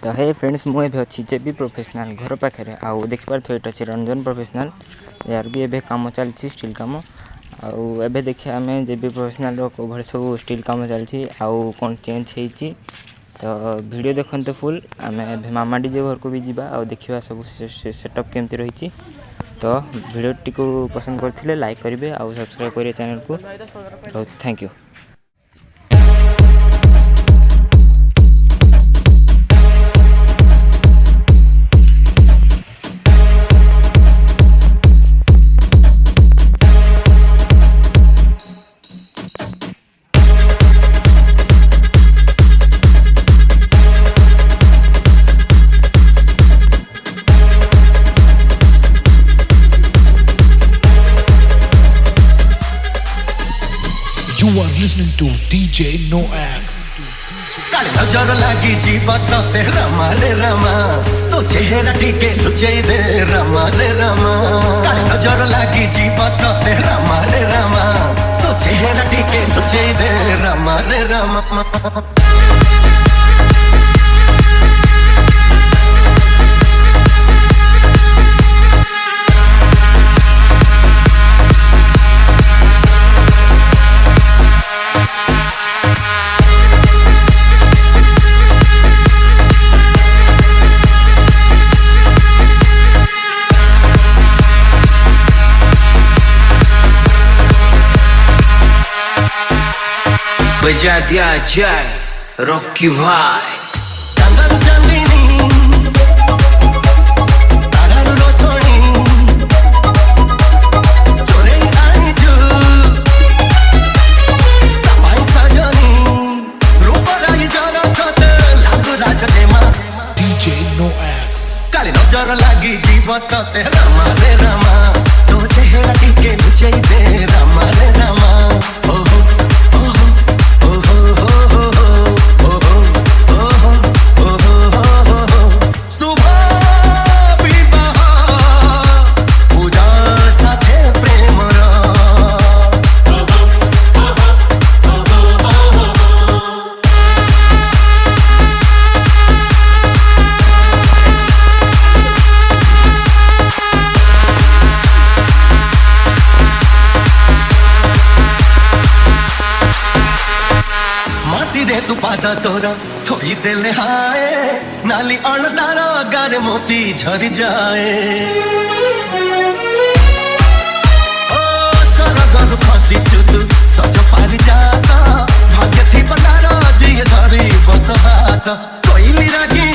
तो हे फ्रेंड्स मुझे अच्छी जेबी प्रोफेशनल घर पाखे आउ देखिपार ये अच्छे रंजन प्रोफेशनल यार भी एवं कम चलती स्टील कम आउ देखिए आम जेबी प्रोफेशनल कवर सब स्टील कम चलती आउ कौन चेंज होती तो वीडियो देखते फुल आम मामा डीजे घर को भी जावा आ देखा सब सेटअप केमती रही तो वीडियो को पसंद करते लाइक करेंगे आउ सब्सक्राइब करेंगे चैनल को thank you. You are listening to DJ NoX। काले नजर लागी जीवत ते रमा रे रमा तो चेहरा टीके लुचाई दे रमा रे रमा। काले नजर लागी जीवत ते रमा रे रमा तो चेहरा टीके लुचाई दे रमा रे रमा। बजा दिया जाए रॉकी भाई। चंदन चंदनी तारार रोशनी चोरे आई जो तपाई सजनी रूपराई जरा सत लागू राज जेमा DJ NoX। काले नजर लागी जीवत ते रमा रे रमा तो चेहरा टीके लुचाई दे रमा रे रमा। तू पादा तोरा थोड़ी दिल हाय नाली अणदारा गारे मोती झर जाए ओ सरगर फसी चुतु सज पारी जाता भाग्य थी पतारा जी धरी बत हाथ कोइली रागी